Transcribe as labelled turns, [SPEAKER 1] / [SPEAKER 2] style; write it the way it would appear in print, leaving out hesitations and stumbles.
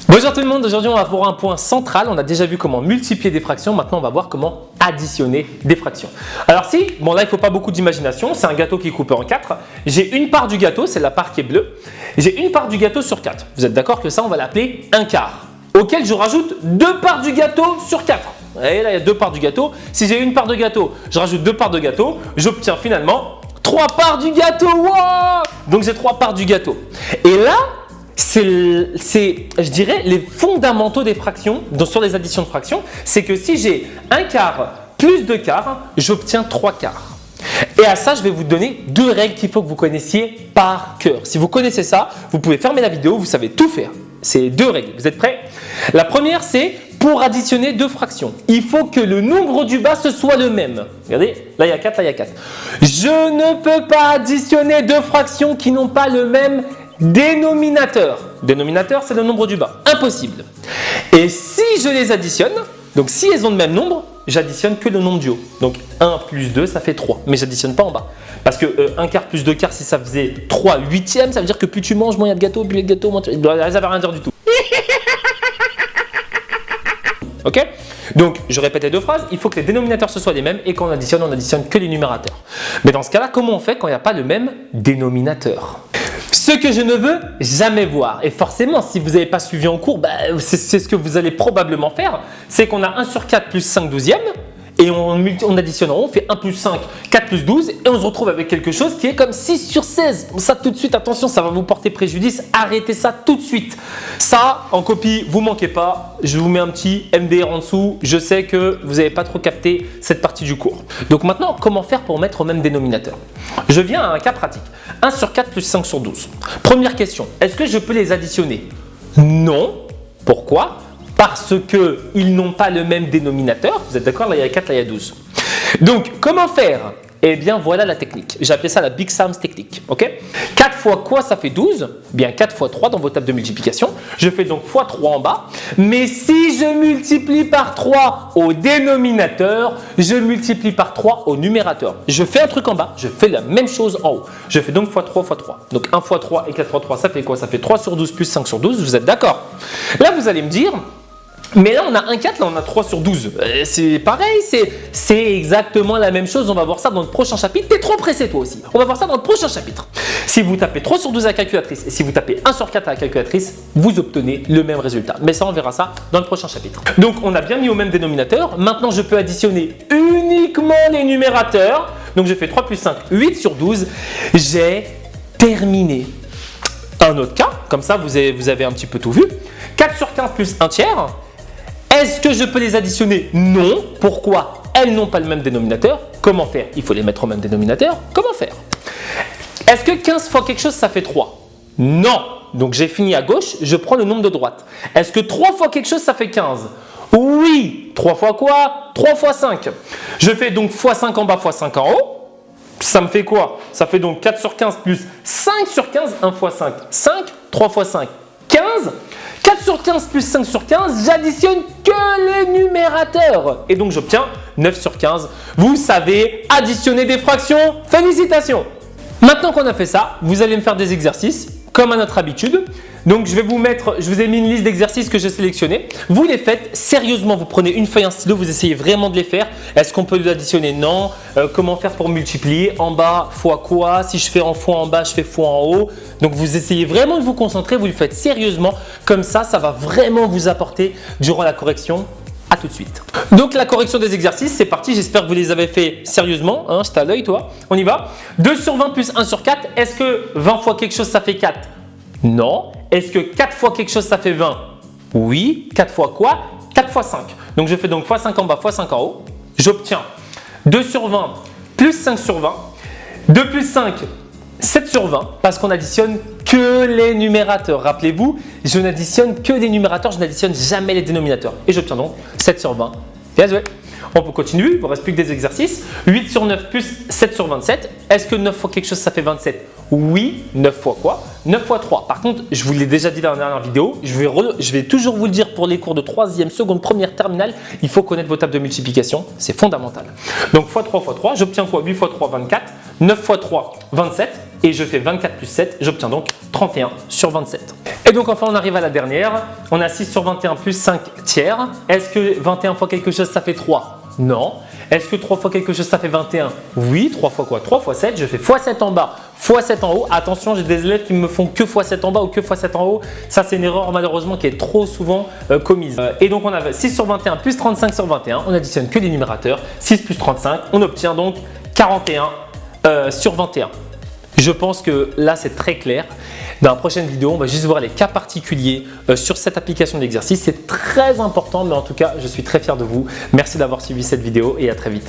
[SPEAKER 1] Bonjour tout le monde, aujourd'hui on va voir un point central. On a déjà vu comment multiplier des fractions, maintenant on va voir comment additionner des fractions. Alors là il ne faut pas beaucoup d'imagination, c'est un gâteau qui est coupé en 4. J'ai une part du gâteau, c'est la part qui est bleue. J'ai une part du gâteau sur 4. Vous êtes d'accord que ça on va l'appeler un quart, auquel je rajoute 2 parts du gâteau sur 4. Et là il y a 2 parts du gâteau. Si j'ai une part de gâteau, je rajoute 2 parts de gâteau, j'obtiens finalement 3 parts du gâteau. Wow, donc j'ai 3 parts du gâteau. Et là, c'est, je dirais, les fondamentaux des fractions, donc sur les additions de fractions, c'est que si j'ai un quart plus 2 quarts, j'obtiens 3 quarts. Et à ça, je vais vous donner 2 règles qu'il faut que vous connaissiez par cœur. Si vous connaissez ça, vous pouvez fermer la vidéo, vous savez tout faire. C'est 2 règles. Vous êtes prêts? La première, c'est pour additionner 2 fractions, il faut que le nombre du bas ce soit le même. Regardez, là il y a 4, là il y a 4. Je ne peux pas additionner 2 fractions qui n'ont pas le même dénominateur. Dénominateur, c'est le nombre du bas. Impossible. Et si je les additionne, donc si elles ont le même nombre, j'additionne que le nombre du haut. Donc 1 plus 2, ça fait 3. Mais j'additionne pas en bas. Parce que 1 quart plus 2 quarts, si ça faisait 3 huitièmes, ça veut dire que plus tu manges, moins il y a de gâteau, plus il y a de gâteau, moins tu... Ça ne veut rien dire du tout. Ok? Donc, je répète les 2 phrases, il faut que les dénominateurs ce soient les mêmes et quand on additionne que les numérateurs. Mais dans ce cas-là, comment on fait quand il n'y a pas le même dénominateur? Ce que je ne veux jamais voir, et forcément, si vous n'avez pas suivi en cours, c'est ce que vous allez probablement faire, c'est qu'on a 1 sur 4 plus 5 douzièmes, et on additionne en haut, on fait 1 plus 5, 4 plus 12, et on se retrouve avec quelque chose qui est comme 6 sur 16. Ça tout de suite, attention, ça va vous porter préjudice, arrêtez ça tout de suite. Ça, en copie, vous ne manquez pas, je vous mets un petit MDR en dessous, je sais que vous n'avez pas trop capté cette partie du cours. Donc maintenant, comment faire pour mettre au même dénominateur? Je viens à un cas pratique, 1 sur 4 plus 5 sur 12. Première question, est-ce que je peux les additionner? Non. Pourquoi? Parce qu'ils n'ont pas le même dénominateur. Vous êtes d'accord? Là, il y a 4, là, il y a 12. Donc, comment faire? Eh bien, voilà la technique. J'ai appelé ça la Big Sam's technique. Ok? 4 fois quoi, ça fait 12? Bien, 4 fois 3 dans vos tables de multiplication. Je fais donc fois 3 en bas. Mais si je multiplie par 3 au dénominateur, je multiplie par 3 au numérateur. Je fais un truc en bas, je fais la même chose en haut. Je fais donc fois 3 fois 3. Donc 1 fois 3 et 4 fois 3, ça fait quoi? Ça fait 3 sur 12 plus 5 sur 12. Vous êtes d'accord? Là, vous allez me dire... Mais là, on a 1 4, là, on a 3 sur 12. C'est pareil, c'est exactement la même chose. On va voir ça dans le prochain chapitre. T'es trop pressé, toi aussi. On va voir ça dans le prochain chapitre. Si vous tapez 3 sur 12 à la calculatrice et si vous tapez 1 sur 4 à la calculatrice, vous obtenez le même résultat. Mais ça, on verra ça dans le prochain chapitre. Donc, on a bien mis au même dénominateur. Maintenant, je peux additionner uniquement les numérateurs. Donc, je fais 3 plus 5, 8 sur 12. J'ai terminé. Un autre cas, comme ça, vous avez un petit peu tout vu. 4 sur 15 plus 1 tiers. Est-ce que je peux les additionner? Non. Pourquoi? Elles n'ont pas le même dénominateur. Comment faire? Il faut les mettre au même dénominateur. Comment faire? Est-ce que 15 fois quelque chose, ça fait 3? Non. Donc j'ai fini à gauche, je prends le nombre de droite. Est-ce que 3 fois quelque chose, ça fait 15? Oui. 3 fois quoi? 3 fois 5. Je fais donc fois 5 en bas, fois 5 en haut. Ça me fait quoi? Ça fait donc 4 sur 15 plus 5 sur 15, 1 fois 5. 5, 3 fois 5, 15. 4 sur 15 plus 5 sur 15, j'additionne que les numérateurs. Et donc, j'obtiens 9 sur 15. Vous savez additionner des fractions. Félicitations! Maintenant qu'on a fait ça, vous allez me faire des exercices, comme à notre habitude. Donc, je vous ai mis une liste d'exercices que j'ai sélectionnés. Vous les faites sérieusement. Vous prenez une feuille, un stylo, vous essayez vraiment de les faire. Est-ce qu'on peut les additionner? Non. Comment faire pour multiplier? En bas, fois quoi? Si je fais en fois en bas, je fais fois en haut. Donc, vous essayez vraiment de vous concentrer. Vous le faites sérieusement. Comme ça, ça va vraiment vous apporter durant la correction. À tout de suite. Donc, la correction des exercices, c'est parti. J'espère que vous les avez fait sérieusement. Hein, c'est à l'œil, toi. On y va. 2 sur 20 plus 1 sur 4. Est-ce que 20 fois quelque chose, ça fait 4? Non. Est-ce que 4 fois quelque chose, ça fait 20? Oui. 4 fois quoi? 4 fois 5. Donc, je fais donc fois 5 en bas, fois 5 en haut. J'obtiens 2 sur 20 plus 5 sur 20. 2 plus 5, 7 sur 20. Parce qu'on additionne que les numérateurs. Rappelez-vous, je n'additionne que les numérateurs. Je n'additionne jamais les dénominateurs. Et j'obtiens donc 7 sur 20. Bien joué. On peut continuer. Il ne vous reste plus que des exercices. 8 sur 9 plus 7 sur 27. Est-ce que 9 fois quelque chose, ça fait 27? Oui. 9 fois quoi? 9 fois 3. Par contre, je vous l'ai déjà dit dans la dernière vidéo, je vais toujours vous le dire pour les cours de 3e, seconde, première, terminale, il faut connaître vos tables de multiplication, c'est fondamental. Donc, fois 3 fois 3, j'obtiens quoi? 8 fois 3, 24, 9 fois 3, 27, et je fais 24 plus 7, j'obtiens donc 31 sur 27. Et donc enfin on arrive à la dernière, on a 6 sur 21 plus 5 tiers. Est-ce que 21 fois quelque chose ça fait 3? Non. Est-ce que 3 fois quelque chose ça fait 21? Oui. 3 fois quoi? 3 fois 7, je fais x7 en bas, x7 en haut. Attention, j'ai des élèves qui me font que x7 en bas ou que x7 en haut. Ça c'est une erreur malheureusement qui est trop souvent commise. Et donc on a 6 sur 21 plus 35 sur 21, on additionne que les numérateurs. 6 plus 35, on obtient donc 41 sur 21. Je pense que là c'est très clair. Dans la prochaine vidéo, on va juste voir les cas particuliers sur cette application d'exercice. C'est très important, mais en tout cas, je suis très fier de vous. Merci d'avoir suivi cette vidéo et à très vite.